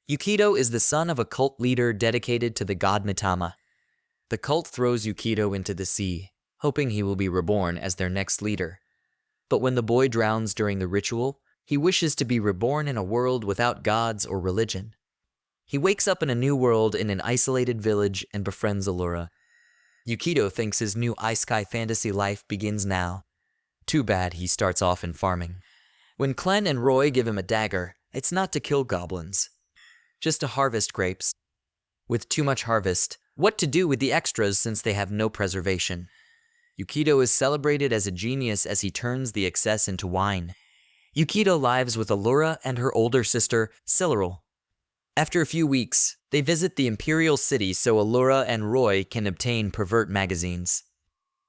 Yukito is the son of a cult leader dedicated to the god Matama. The cult throws Yukito into the sea, hoping he will be reborn as their next leader. But when the boy drowns during the ritual, he wishes to be reborn in a world without gods or religion. He wakes up in a new world in an isolated village and befriends Allura. Yukito thinks his new isekai fantasy life begins now. Too bad he starts off in farming. When Clen and Roy give him a dagger, it's not to kill goblins, just to harvest grapes. With too much harvest, what to do with the extras since they have no preservation? Yukito is celebrated as a genius as he turns the excess into wine. Yukito lives with Allura and her older sister, Silleril. After a few weeks, they visit the Imperial City so Allura and Roy can obtain pervert magazines.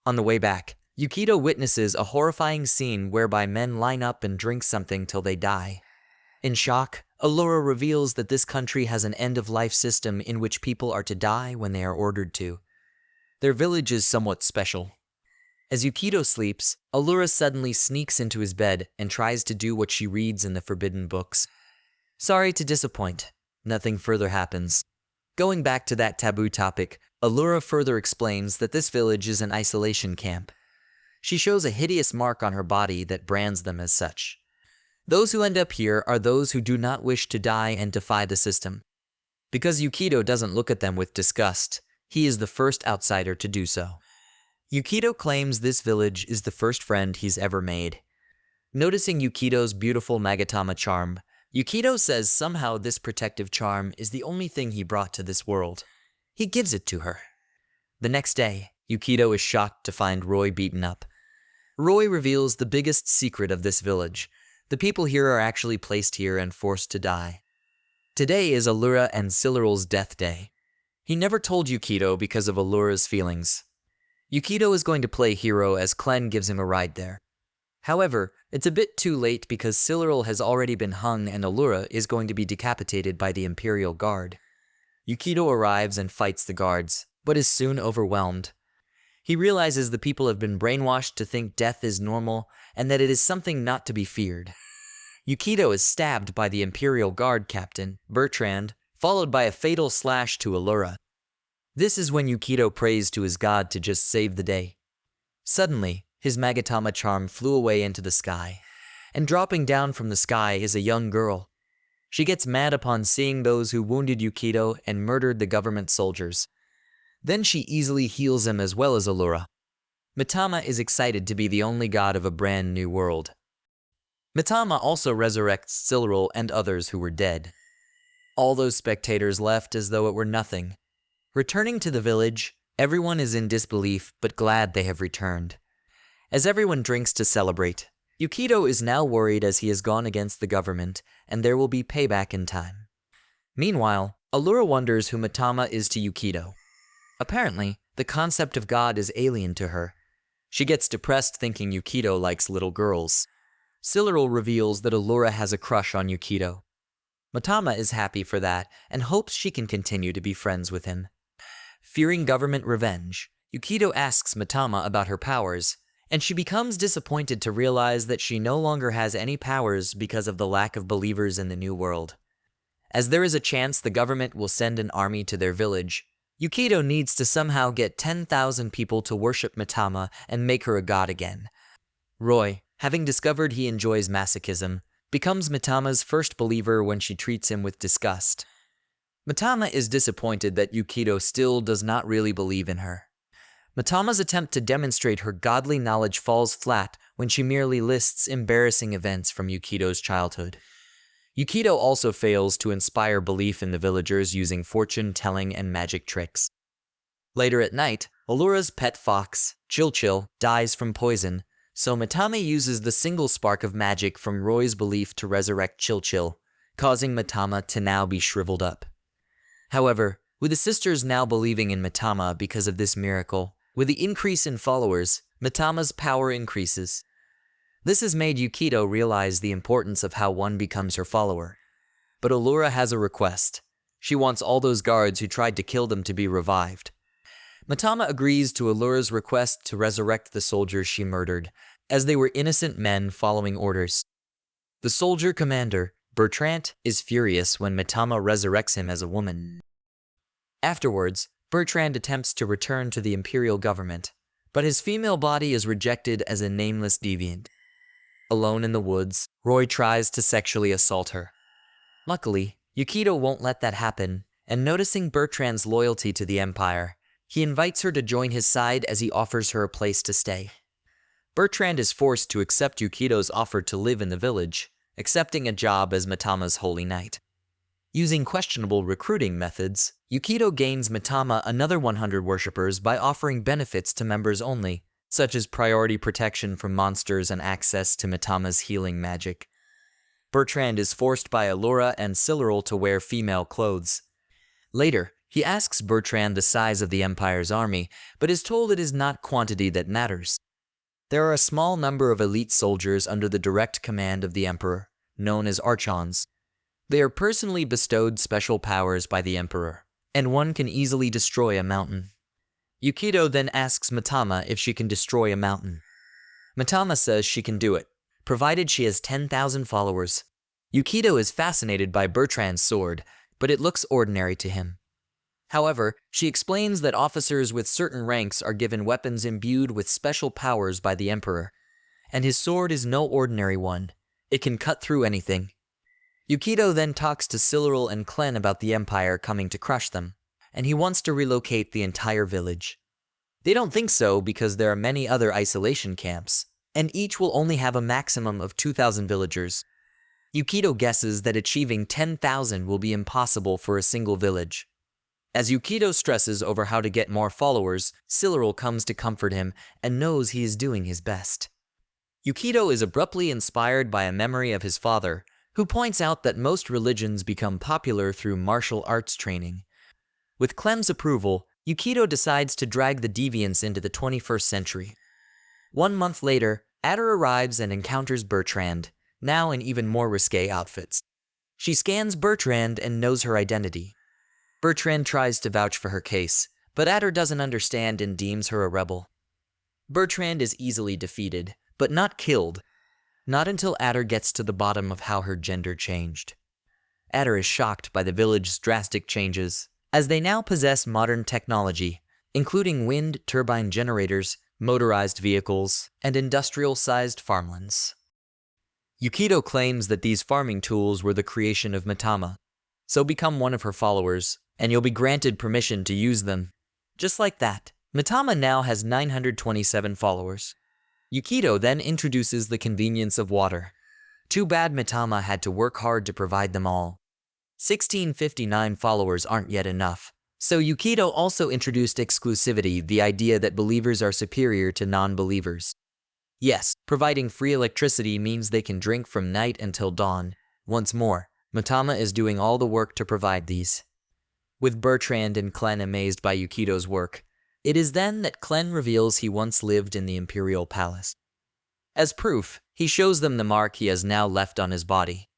On the way back, Yukito witnesses a horrifying scene whereby men line up and drink something till they die. In shock, Allura reveals that this country has an end-of-life system in which people are to die when they are ordered to. Their village is somewhat special. As Yukito sleeps, Allura suddenly sneaks into his bed and tries to do what she reads in the forbidden books. Sorry to disappoint. Nothing further happens. Going back to that taboo topic, Allura further explains that this village is an isolation camp. She shows a hideous mark on her body that brands them as such. Those who end up here are those who do not wish to die and defy the system. Because Yukito doesn't look at them with disgust, he is the first outsider to do so. Yukito claims this village is the first friend he's ever made. Noticing Yukito's beautiful Magatama charm, Yukito says somehow this protective charm is the only thing he brought to this world. He gives it to her. The next day, Yukito is shocked to find Roy beaten up. Roy reveals the biggest secret of this village. The people here are actually placed here and forced to die. Today is Allura and Silleril's death day. He never told Yukito because of Allura's feelings. Yukito is going to play hero as Clen gives him a ride there. However, it's a bit too late because Silleril has already been hung and Allura is going to be decapitated by the Imperial Guard. Yukito arrives and fights the guards, but is soon overwhelmed. He realizes the people have been brainwashed to think death is normal and that it is something not to be feared. Yukito is stabbed by the Imperial Guard captain, Bertrand, followed by a fatal slash to Allura. This is when Yukito prays to his god to just save the day. Suddenly, his Magatama charm flew away into the sky, and dropping down from the sky is a young girl. She gets mad upon seeing those who wounded Yukito and murdered the government soldiers. Then she easily heals him as well as Allura. Matama is excited to be the only god of a brand new world. Matama also resurrects Silleril and others who were dead. All those spectators left as though it were nothing. Returning to the village, everyone is in disbelief but glad they have returned. As everyone drinks to celebrate, Yukito is now worried as he has gone against the government and there will be payback in time. Meanwhile, Allura wonders who Matama is to Yukito. Apparently, the concept of God is alien to her. She gets depressed thinking Yukito likes little girls. Silleril reveals that Allura has a crush on Yukito. Matama is happy for that and hopes she can continue to be friends with him. Fearing government revenge, Yukito asks Matama about her powers, and she becomes disappointed to realize that she no longer has any powers because of the lack of believers in the new world. As there is a chance the government will send an army to their village, Yukito needs to somehow get 10,000 people to worship Matama and make her a god again. Roy, having discovered he enjoys masochism, becomes Matama's first believer when she treats him with disgust. Matama is disappointed that Yukito still does not really believe in her. Matama's attempt to demonstrate her godly knowledge falls flat when she merely lists embarrassing events from Yukito's childhood. Yukito also fails to inspire belief in the villagers using fortune-telling and magic tricks. Later at night, Allura's pet fox, Chil-Chil, dies from poison, so Matama uses the single spark of magic from Roy's belief to resurrect Chil-Chil, causing Matama to now be shriveled up. However, with the sisters now believing in Matama because of this miracle, with the increase in followers, Matama's power increases. This has made Yukito realize the importance of how one becomes her follower. But Allura has a request. She wants all those guards who tried to kill them to be revived. Matama agrees to Allura's request to resurrect the soldiers she murdered, as they were innocent men following orders. The soldier commander, Bertrand is furious when Matama resurrects him as a woman. Afterwards, Bertrand attempts to return to the imperial government, but his female body is rejected as a nameless deviant. Alone in the woods, Roy tries to sexually assault her. Luckily, Yukito won't let that happen, and noticing Bertrand's loyalty to the Empire, he invites her to join his side as he offers her a place to stay. Bertrand is forced to accept Yukito's offer to live in the village, accepting a job as Matama's holy knight. Using questionable recruiting methods, Yukito gains Matama another 100 worshippers by offering benefits to members only, such as priority protection from monsters and access to Matama's healing magic. Bertrand is forced by Allura and Siluril to wear female clothes. Later, he asks Bertrand the size of the Empire's army, but is told it is not quantity that matters. There are a small number of elite soldiers under the direct command of the Emperor, known as archons. They are personally bestowed special powers by the Emperor, and one can easily destroy a mountain. Yukito then asks Matama if she can destroy a mountain. Matama says she can do it, provided she has 10,000 followers. Yukito is fascinated by Bertrand's sword, but it looks ordinary to him. However, she explains that officers with certain ranks are given weapons imbued with special powers by the Emperor, and his sword is no ordinary one. It can cut through anything. Yukito then talks to Siluril and Klen about the Empire coming to crush them, and he wants to relocate the entire village. They don't think so because there are many other isolation camps, and each will only have a maximum of 2,000 villagers. Yukito guesses that achieving 10,000 will be impossible for a single village. As Yukito stresses over how to get more followers, Siluril comes to comfort him and knows he is doing his best. Yukito is abruptly inspired by a memory of his father, who points out that most religions become popular through martial arts training. With Clem's approval, Yukito decides to drag the deviants into the 21st century. 1 month later, Adder arrives and encounters Bertrand, now in even more risque outfits. She scans Bertrand and knows her identity. Bertrand tries to vouch for her case, but Adder doesn't understand and deems her a rebel. Bertrand is easily defeated, but not killed. Not until Adder gets to the bottom of how her gender changed. Adder is shocked by the village's drastic changes, as they now possess modern technology, including wind turbine generators, motorized vehicles, and industrial-sized farmlands. Yukito claims that these farming tools were the creation of Matama, so become one of her followers, and you'll be granted permission to use them. Just like that, Matama now has 927 followers. Yukito then introduces the convenience of water. Too bad Matama had to work hard to provide them all. 1659 followers aren't yet enough, so Yukito also introduced exclusivity, the idea that believers are superior to non-believers. Yes, providing free electricity means they can drink from night until dawn. Once more, Matama is doing all the work to provide these. With Bertrand and Klen amazed by Yukito's work, it is then that Klen reveals he once lived in the Imperial Palace. As proof, he shows them the mark he has now left on his body.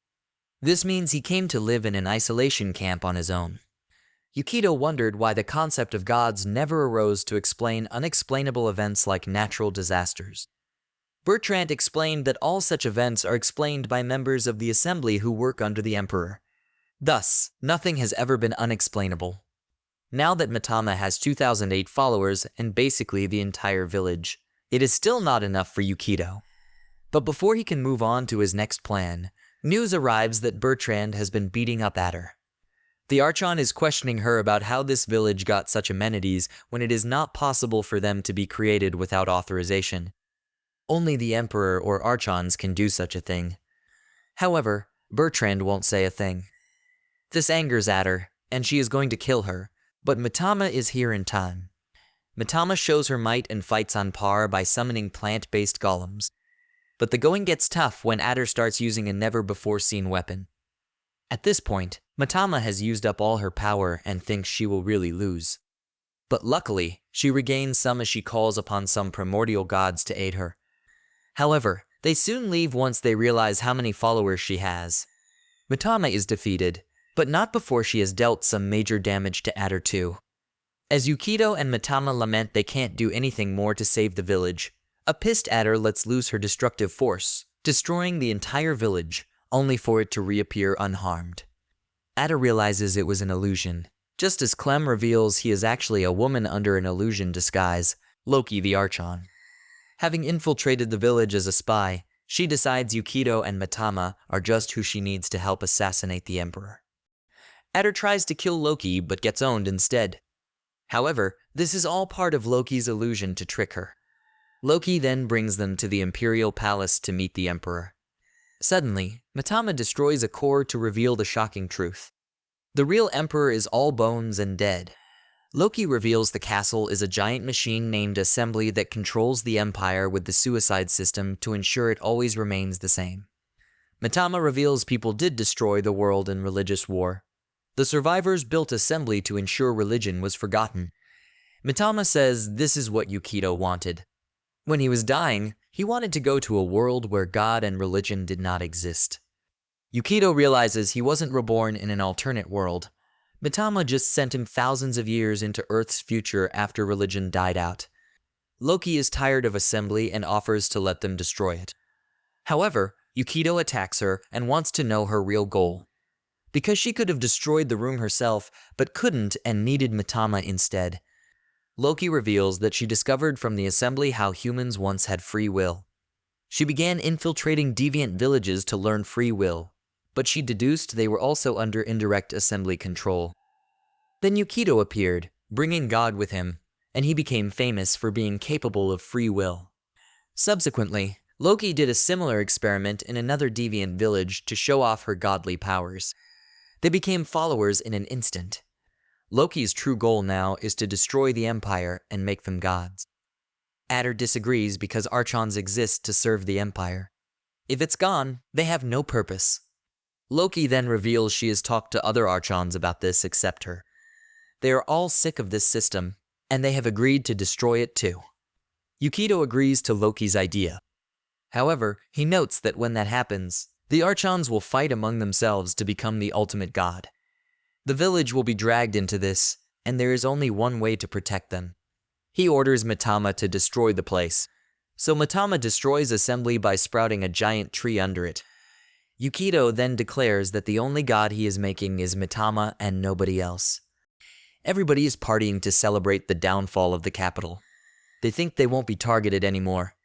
This means he came to live in an isolation camp on his own. Yukito wondered why the concept of gods never arose to explain unexplainable events like natural disasters. Bertrand explained that all such events are explained by members of the assembly who work under the Emperor. Thus, nothing has ever been unexplainable. Now that Matama has 2,008 followers and basically the entire village, it is still not enough for Yukito. But before he can move on to his next plan, news arrives that Bertrand has been beating up Adder. The Archon is questioning her about how this village got such amenities when it is not possible for them to be created without authorization. Only the Emperor or Archons can do such a thing. However, Bertrand won't say a thing. This angers Adder, and she is going to kill her, but Matama is here in time. Matama shows her might and fights on par by summoning plant-based golems. But the going gets tough when Adder starts using a never-before-seen weapon. At this point, Matama has used up all her power and thinks she will really lose. But luckily, she regains some as she calls upon some primordial gods to aid her. However, they soon leave once they realize how many followers she has. Matama is defeated, but not before she has dealt some major damage to Adder too. As Yukito and Matama lament they can't do anything more to save the village, a pissed Adder lets loose her destructive force, destroying the entire village, only for it to reappear unharmed. Ada realizes it was an illusion, just as Clem reveals he is actually a woman under an illusion disguise, Loki the Archon. Having infiltrated the village as a spy, she decides Yukito and Matama are just who she needs to help assassinate the Emperor. Ada tries to kill Loki but gets owned instead. However, this is all part of Loki's illusion to trick her. Loki then brings them to the Imperial Palace to meet the Emperor. Suddenly, Matama destroys a core to reveal the shocking truth. The real Emperor is all bones and dead. Loki reveals the castle is a giant machine named Assembly that controls the Empire with the suicide system to ensure it always remains the same. Matama reveals people did destroy the world in religious war. The survivors built Assembly to ensure religion was forgotten. Matama says this is what Yukito wanted. When he was dying, he wanted to go to a world where God and religion did not exist. Yukito realizes he wasn't reborn in an alternate world. Matama just sent him thousands of years into Earth's future after religion died out. Loki is tired of Assembly and offers to let them destroy it. However, Yukito attacks her and wants to know her real goal. Because she could have destroyed the room herself, but couldn't and needed Matama instead. Loki reveals that she discovered from the Assembly how humans once had free will. She began infiltrating deviant villages to learn free will, but she deduced they were also under indirect Assembly control. Then Yukito appeared, bringing God with him, and he became famous for being capable of free will. Subsequently, Loki did a similar experiment in another deviant village to show off her godly powers. They became followers in an instant. Loki's true goal now is to destroy the Empire and make them gods. Ada disagrees because archons exist to serve the Empire. If it's gone, they have no purpose. Loki then reveals she has talked to other archons about this except her. They are all sick of this system, and they have agreed to destroy it too. Yukito agrees to Loki's idea. However, he notes that when that happens, the archons will fight among themselves to become the ultimate god. The village will be dragged into this, and there is only one way to protect them. He orders Matama to destroy the place. So Matama destroys Assembly by sprouting a giant tree under it. Yukito then declares that the only god he is making is Matama and nobody else. Everybody is partying to celebrate the downfall of the capital. They think they won't be targeted anymore.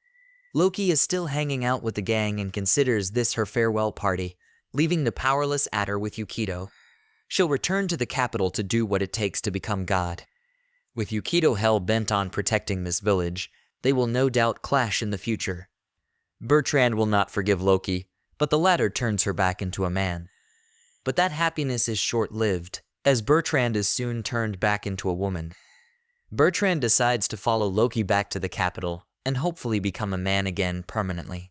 Loki is still hanging out with the gang and considers this her farewell party, leaving the powerless Ada with Yukito. She'll return to the capital to do what it takes to become God. With Yukito hell-bent on protecting this village, they will no doubt clash in the future. Bertrand will not forgive Loki, but the latter turns her back into a man. But that happiness is short-lived, as Bertrand is soon turned back into a woman. Bertrand decides to follow Loki back to the capital, and hopefully become a man again permanently.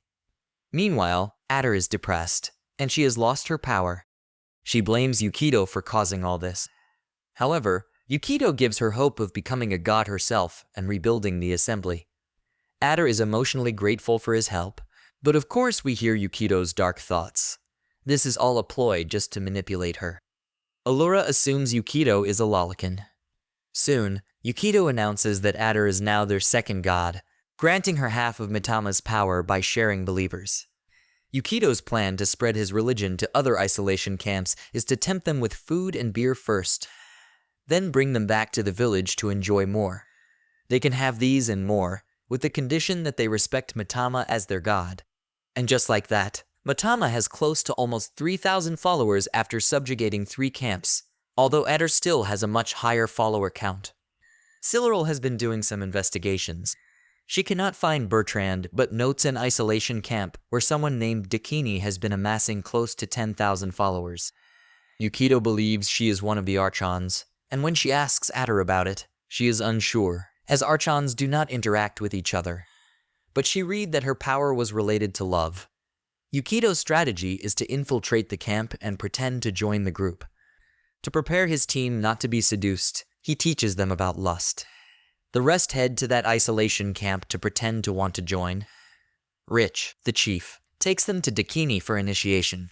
Meanwhile, Ada is depressed, and she has lost her power. She blames Yukito for causing all this. However, Yukito gives her hope of becoming a god herself and rebuilding the Assembly. Ada is emotionally grateful for his help, but of course we hear Yukito's dark thoughts. This is all a ploy just to manipulate her. Allura assumes Yukito is a Lolican. Soon, Yukito announces that Ada is now their second god, granting her half of Matama's power by sharing believers. Yukito's plan to spread his religion to other isolation camps is to tempt them with food and beer first, then bring them back to the village to enjoy more. They can have these and more, with the condition that they respect Matama as their god. And just like that, Matama has close to almost 3,000 followers after subjugating 3 camps, although Eder still has a much higher follower count. Silleril has been doing some investigations. She cannot find Bertrand, but notes an isolation camp where someone named Dakini has been amassing close to 10,000 followers. Yukito believes she is one of the archons, and when she asks Eder about it, she is unsure, as archons do not interact with each other. But she read that her power was related to love. Yukito's strategy is to infiltrate the camp and pretend to join the group. To prepare his team not to be seduced, he teaches them about lust. The rest head to that isolation camp to pretend to want to join. Rich, the chief, takes them to Dakini for initiation.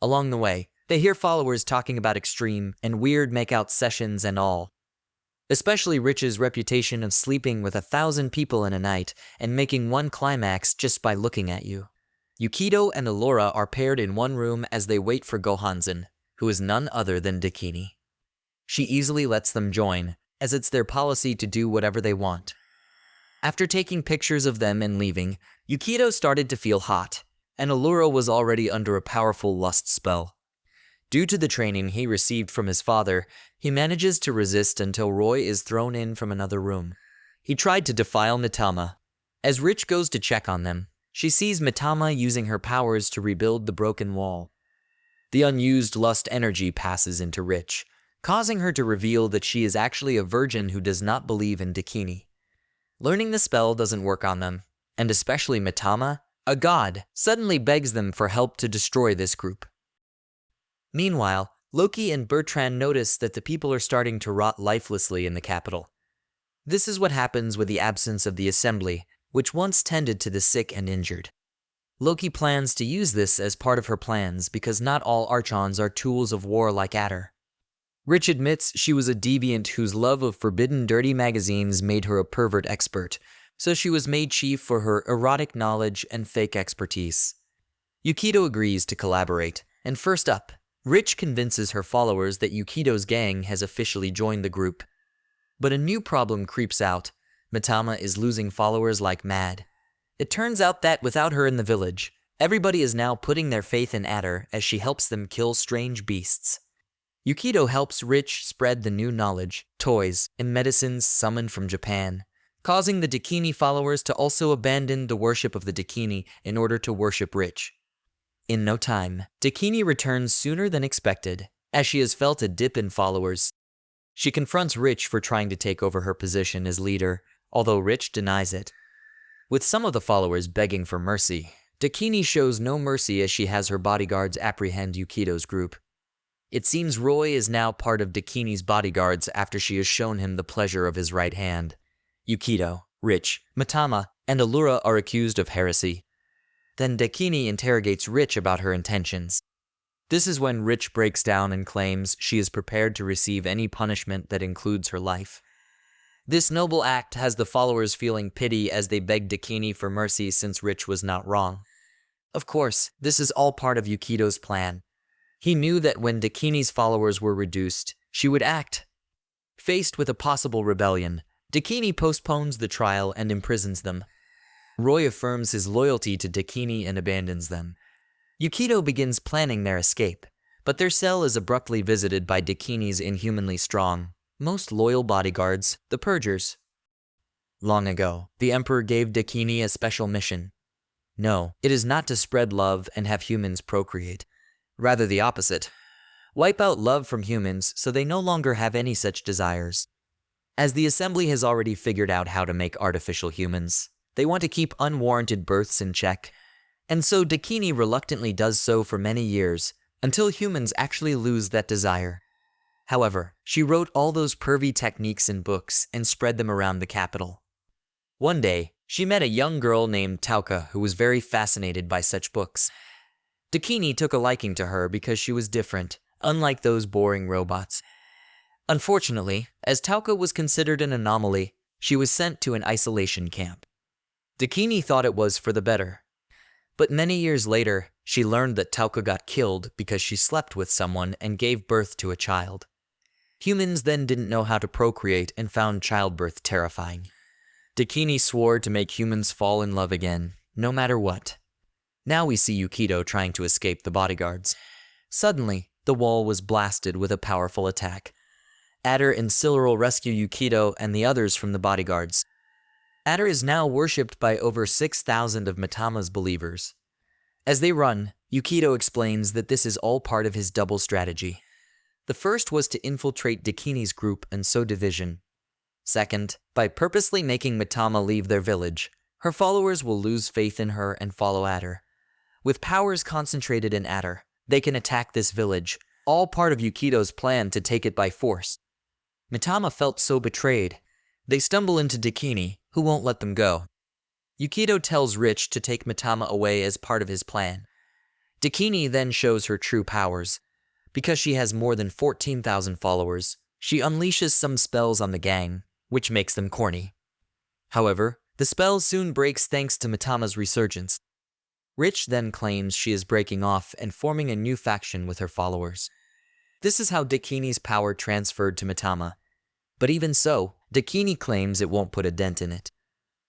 Along the way, they hear followers talking about extreme and weird make-out sessions and all. Especially Rich's reputation of sleeping with 1,000 people in a night and making one climax just by looking at you. Yukito and Allura are paired in one room as they wait for Gohanzen, who is none other than Dakini. She easily lets them join, as it's their policy to do whatever they want. After taking pictures of them and leaving, Yukito started to feel hot, and Allura was already under a powerful lust spell. Due to the training he received from his father, he manages to resist until Roy is thrown in from another room. He tried to defile Matama. As Rich goes to check on them, she sees Matama using her powers to rebuild the broken wall. The unused lust energy passes into Rich, causing her to reveal that she is actually a virgin who does not believe in Dakini. Learning the spell doesn't work on them, and especially Matama, a god, suddenly begs them for help to destroy this group. Meanwhile, Loki and Bertrand notice that the people are starting to rot lifelessly in the capital. This is what happens with the absence of the assembly, which once tended to the sick and injured. Loki plans to use this as part of her plans because not all archons are tools of war like Adder. Rich admits she was a deviant whose love of forbidden dirty magazines made her a pervert expert, so she was made chief for her erotic knowledge and fake expertise. Yukito agrees to collaborate, and first up, Rich convinces her followers that Yukito's gang has officially joined the group. But a new problem creeps out. Matama is losing followers like mad. It turns out that without her in the village, everybody is now putting their faith in Adder as she helps them kill strange beasts. Yukito helps Rich spread the new knowledge, toys, and medicines summoned from Japan, causing the Dakini followers to also abandon the worship of the Dakini in order to worship Rich. In no time, Dakini returns sooner than expected, as she has felt a dip in followers. She confronts Rich for trying to take over her position as leader, although Rich denies it. With some of the followers begging for mercy, Dakini shows no mercy as she has her bodyguards apprehend Yukito's group. It seems Roy is now part of Dakini's bodyguards after she has shown him the pleasure of his right hand. Yukito, Rich, Matama, and Allura are accused of heresy. Then Dakini interrogates Rich about her intentions. This is when Rich breaks down and claims she is prepared to receive any punishment that includes her life. This noble act has the followers feeling pity as they beg Dakini for mercy since Rich was not wrong. Of course, this is all part of Yukito's plan. He knew that when Dakini's followers were reduced, she would act. Faced with a possible rebellion, Dakini postpones the trial and imprisons them. Roy affirms his loyalty to Dakini and abandons them. Yukito begins planning their escape, but their cell is abruptly visited by Dakini's inhumanly strong, most loyal bodyguards, the Purgers. Long ago, the Emperor gave Dakini a special mission. No, it is not to spread love and have humans procreate. Rather the opposite. Wipe out love from humans so they no longer have any such desires. As the Assembly has already figured out how to make artificial humans, they want to keep unwarranted births in check. And so Dakini reluctantly does so for many years, until humans actually lose that desire. However, she wrote all those pervy techniques in books and spread them around the capital. One day, she met a young girl named Tauka who was very fascinated by such books. Dakini took a liking to her because she was different, unlike those boring robots. Unfortunately, as Tauka was considered an anomaly, she was sent to an isolation camp. Dakini thought it was for the better. But many years later, she learned that Tauka got killed because she slept with someone and gave birth to a child. Humans then didn't know how to procreate and found childbirth terrifying. Dakini swore to make humans fall in love again, no matter what. Now we see Yukito trying to escape the bodyguards. Suddenly, the wall was blasted with a powerful attack. Adder and Silril rescue Yukito and the others from the bodyguards. Adder is now worshipped by over 6,000 of Matama's believers. As they run, Yukito explains that this is all part of his double strategy. The first was to infiltrate Dakini's group and sow division. Second, by purposely making Matama leave their village, her followers will lose faith in her and follow Adder. With powers concentrated in Adder, they can attack this village, all part of Yukito's plan to take it by force. Matama felt so betrayed. They stumble into Dakini, who won't let them go. Yukito tells Rich to take Matama away as part of his plan. Dakini then shows her true powers. Because she has more than 14,000 followers, she unleashes some spells on the gang, which makes them corny. However, the spell soon breaks thanks to Matama's resurgence. Rich then claims she is breaking off and forming a new faction with her followers. This is how Dakini's power transferred to Matama. But even so, Dakini claims it won't put a dent in it.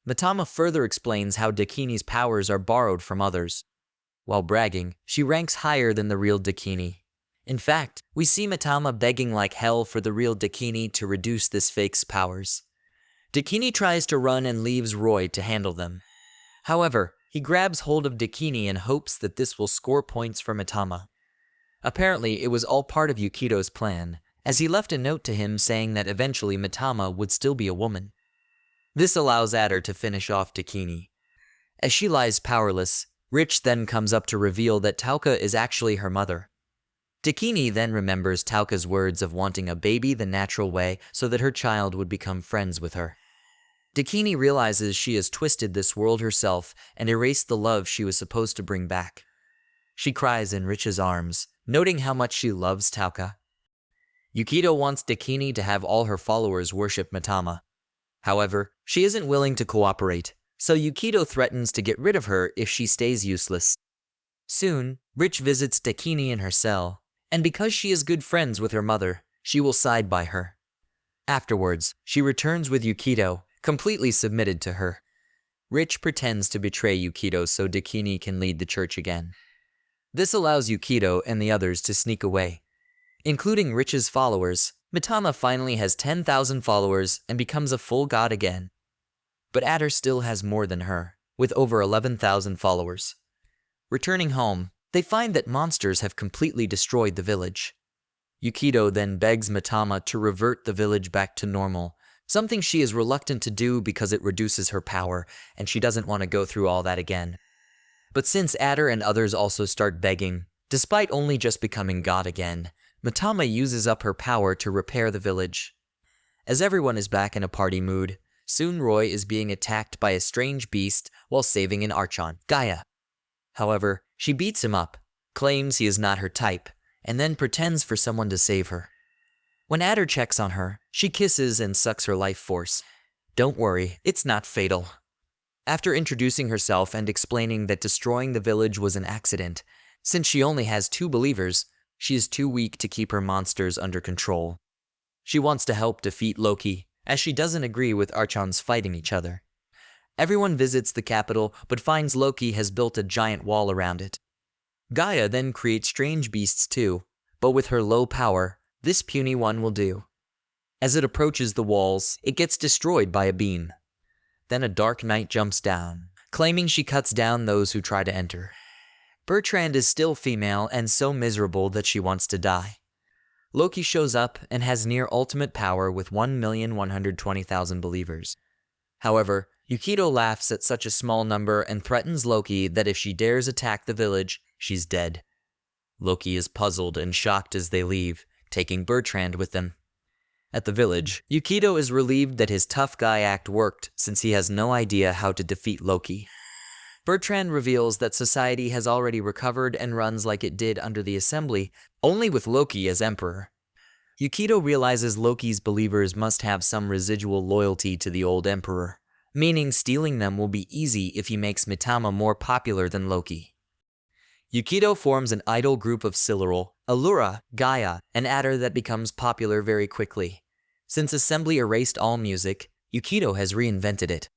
Matama further explains how Dakini's powers are borrowed from others. While bragging, she ranks higher than the real Dakini. In fact, we see Matama begging like hell for the real Dakini to reduce this fake's powers. Dakini tries to run and leaves Roy to handle them. However, he grabs hold of Dakini and hopes that this will score points for Matama. Apparently, it was all part of Yukido's plan, as he left a note to him saying that eventually Matama would still be a woman. This allows Adder to finish off Dakini. As she lies powerless, Rich then comes up to reveal that Tauka is actually her mother. Dakini then remembers Tauka's words of wanting a baby the natural way so that her child would become friends with her. Dakini realizes she has twisted this world herself and erased the love she was supposed to bring back. She cries in Rich's arms, noting how much she loves Tauka. Yukido wants Dakini to have all her followers worship Matama. However, she isn't willing to cooperate, so Yukido threatens to get rid of her if she stays useless. Soon, Rich visits Dakini in her cell, and because she is good friends with her mother, she will side by her. Afterwards, she returns with Yukido, completely submitted to her. Rich pretends to betray Yukido so Dakini can lead the church again. This allows Yukido and the others to sneak away. Including Rich's followers, Matama finally has 10,000 followers and becomes a full god again. But Adder still has more than her, with over 11,000 followers. Returning home, they find that monsters have completely destroyed the village. Yukido then begs Matama to revert the village back to normal, something she is reluctant to do because it reduces her power, and she doesn't want to go through all that again. But since Adder and others also start begging, despite only just becoming god again, Matama uses up her power to repair the village. As everyone is back in a party mood, soon Roy is being attacked by a strange beast while saving an archon, Gaia. However, she beats him up, claims he is not her type, and then pretends for someone to save her. When Adder checks on her, she kisses and sucks her life force. Don't worry, it's not fatal. After introducing herself and explaining that destroying the village was an accident, since she only has 2 believers, she is too weak to keep her monsters under control. She wants to help defeat Loki, as she doesn't agree with archons fighting each other. Everyone visits the capital, but finds Loki has built a giant wall around it. Gaia then creates strange beasts too, but with her low power, this puny one will do. As it approaches the walls, it gets destroyed by a beam. Then a dark knight jumps down, claiming she cuts down those who try to enter. Bertrand is still female and so miserable that she wants to die. Loki shows up and has near ultimate power with 1,120,000 believers. However, Yukido laughs at such a small number and threatens Loki that if she dares attack the village, she's dead. Loki is puzzled and shocked as they leave, taking Bertrand with them. At the village, Yukido is relieved that his tough guy act worked since he has no idea how to defeat Loki. Bertrand reveals that society has already recovered and runs like it did under the assembly, only with Loki as emperor. Yukido realizes Loki's believers must have some residual loyalty to the old emperor, meaning stealing them will be easy if he makes Matama more popular than Loki. Yukido forms an idol group of Siluril, Allura, Gaia, and Adder that becomes popular very quickly. Since assembly erased all music, Yukido has reinvented it.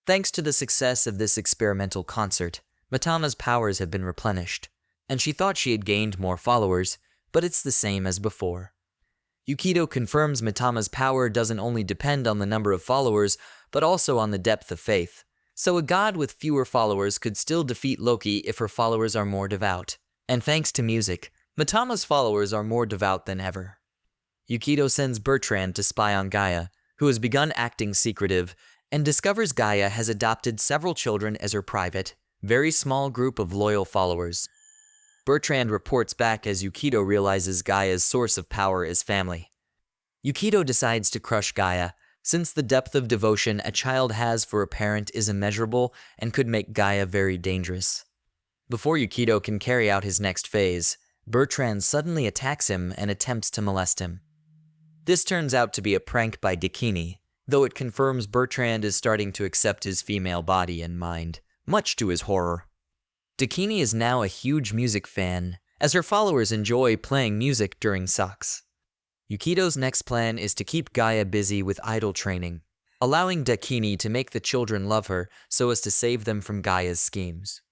Thanks to the success of this experimental concert, Matama's powers have been replenished, and she thought she had gained more followers, but it's the same as before. Yukido confirms Matama's power doesn't only depend on the number of followers, but also on the depth of faith. So a god with fewer followers could still defeat Loki if her followers are more devout. And thanks to music, Matama's followers are more devout than ever. Yukido sends Bertrand to spy on Gaia, who has begun acting secretive, and discovers Gaia has adopted several children as her private, very small group of loyal followers. Bertrand reports back as Yukido realizes Gaia's source of power is family. Yukido decides to crush Gaia, since the depth of devotion a child has for a parent is immeasurable and could make Gaia very dangerous. Before Yukido can carry out his next phase, Bertrand suddenly attacks him and attempts to molest him. This turns out to be a prank by Dakini, though it confirms Bertrand is starting to accept his female body and mind, much to his horror. Dakini is now a huge music fan, as her followers enjoy playing music during socks. Yukito's next plan is to keep Gaia busy with idol training, allowing Dakini to make the children love her so as to save them from Gaia's schemes.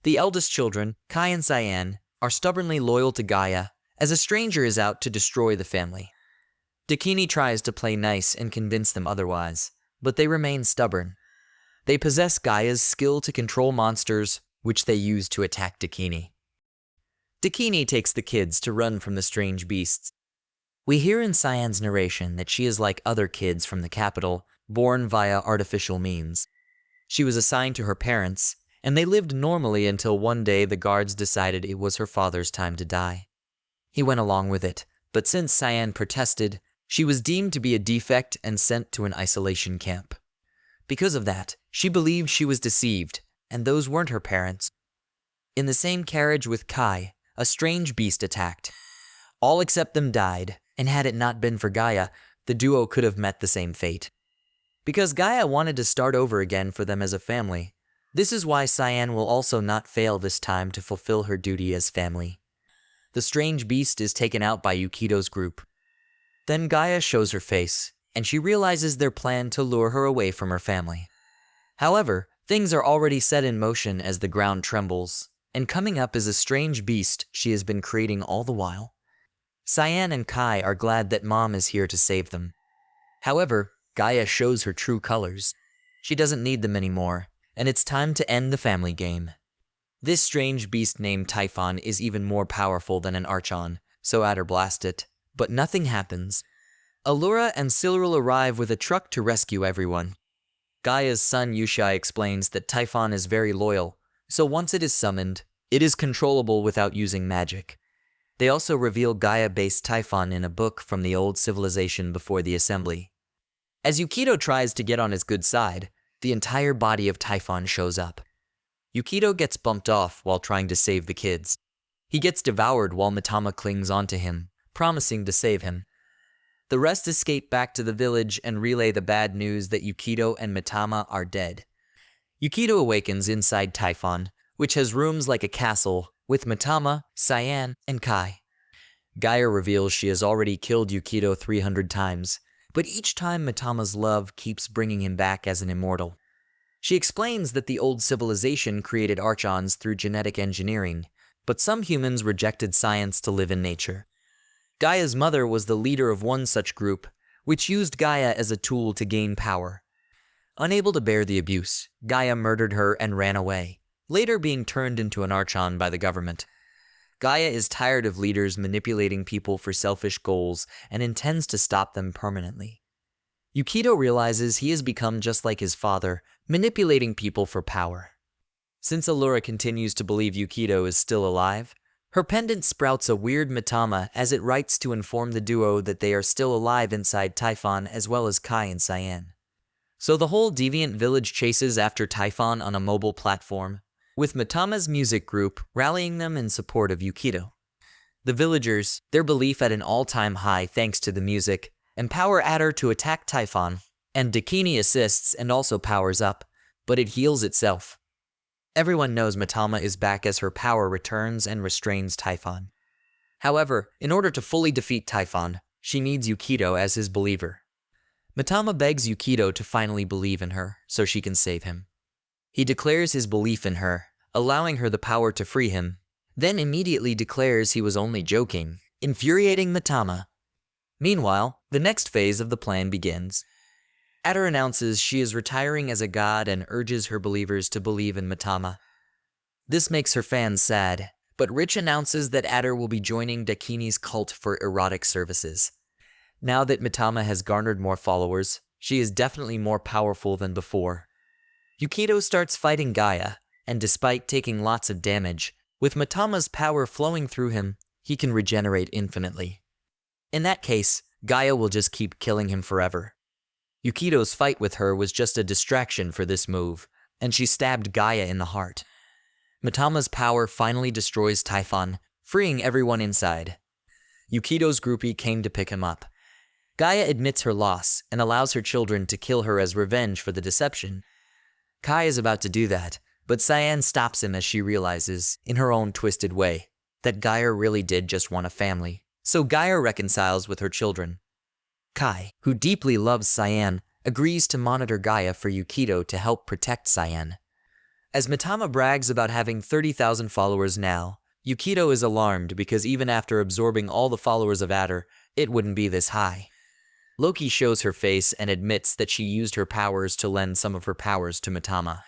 The eldest children, Kai and Cyan, are stubbornly loyal to Gaia, as a stranger is out to destroy the family. Dakini tries to play nice and convince them otherwise, but they remain stubborn. They possess Gaia's skill to control monsters, which they use to attack Dakini. Dakini takes the kids to run from the strange beasts. We hear in Cyan's narration that she is like other kids from the capital, born via artificial means. She was assigned to her parents, and they lived normally until one day the guards decided it was her father's time to die. He went along with it, but since Cyan protested, she was deemed to be a defect and sent to an isolation camp. Because of that, she believed she was deceived, and those weren't her parents. In the same carriage with Kai, a strange beast attacked. All except them died, and had it not been for Gaia, the duo could have met the same fate. Because Gaia wanted to start over again for them as a family, this is why Cyan will also not fail this time to fulfill her duty as family. The strange beast is taken out by Yukito's group. Then Gaia shows her face, and she realizes their plan to lure her away from her family. However, things are already set in motion as the ground trembles, and coming up is a strange beast she has been creating all the while. Cyan and Kai are glad that Mom is here to save them. However, Gaia shows her true colors. She doesn't need them anymore, and it's time to end the family game. This strange beast named Typhon is even more powerful than an archon, so Adder blast it, but nothing happens. Allura and Silril arrive with a truck to rescue everyone. Gaia's son Yushai explains that Typhon is very loyal, so once it is summoned, it is controllable without using magic. They also reveal Gaia-based Typhon in a book from the old civilization before the assembly. As Yukito tries to get on his good side, the entire body of Typhon shows up. Yukito gets bumped off while trying to save the kids. He gets devoured while Matama clings onto him, promising to save him. The rest escape back to the village and relay the bad news that Yukito and Matama are dead. Yukito awakens inside Typhon, which has rooms like a castle, with Matama, Cyan, and Kai. Gaia reveals she has already killed Yukito 300 times, but each time Matama's love keeps bringing him back as an immortal. She explains that the old civilization created archons through genetic engineering, but some humans rejected science to live in nature. Gaia's mother was the leader of one such group, which used Gaia as a tool to gain power. Unable to bear the abuse, Gaia murdered her and ran away, later being turned into an archon by the government. Gaia is tired of leaders manipulating people for selfish goals and intends to stop them permanently. Yukito realizes he has become just like his father, manipulating people for power. Since Allura continues to believe Yukito is still alive, her pendant sprouts a weird Matama as it writes to inform the duo that they are still alive inside Typhon as well as Kai and Cyan. So the whole deviant village chases after Typhon on a mobile platform, with Matama's music group rallying them in support of Yukito. The villagers, their belief at an all-time high thanks to the music, empower Adder to attack Typhon, and Dakini assists and also powers up, but it heals itself. Everyone knows Matama is back as her power returns and restrains Typhon. However, in order to fully defeat Typhon, she needs Yukito as his believer. Matama begs Yukito to finally believe in her so she can save him. He declares his belief in her, allowing her the power to free him, then immediately declares he was only joking, infuriating Matama. Meanwhile, the next phase of the plan begins. Adder announces she is retiring as a god and urges her believers to believe in Matama. This makes her fans sad, but Rich announces that Adder will be joining Dakini's cult for erotic services. Now that Matama has garnered more followers, she is definitely more powerful than before. Yukito starts fighting Gaia, and despite taking lots of damage, with Matama's power flowing through him, he can regenerate infinitely. In that case, Gaia will just keep killing him forever. Yukito's fight with her was just a distraction for this move, and she stabbed Gaia in the heart. Matama's power finally destroys Typhon, freeing everyone inside. Yukito's groupie came to pick him up. Gaia admits her loss and allows her children to kill her as revenge for the deception. Kai is about to do that, But Cyan stops him as she realizes, in her own twisted way, that Gaia really did just want a family. So Gaia reconciles with her children. Kai, who deeply loves Cyan, agrees to monitor Gaia for Yukito to help protect Cyan. As Matama brags about having 30,000 followers now, Yukito is alarmed because even after absorbing all the followers of Adder, it wouldn't be this high. Loki shows her face and admits that she used her powers to lend some of her powers to Matama.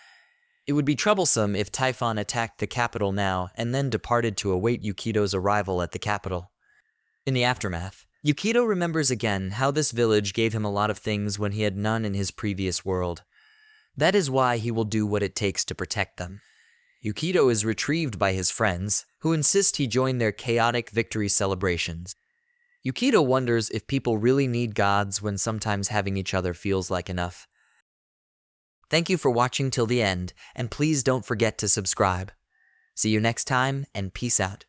It would be troublesome if Typhon attacked the capital now and then departed to await Yukito's arrival at the capital. In the aftermath, Yukito remembers again how this village gave him a lot of things when he had none in his previous world. That is why he will do what it takes to protect them. Yukito is retrieved by his friends, who insist he join their chaotic victory celebrations. Yukito wonders if people really need gods when sometimes having each other feels like enough. Thank you for watching till the end, and please don't forget to subscribe. See you next time, and peace out.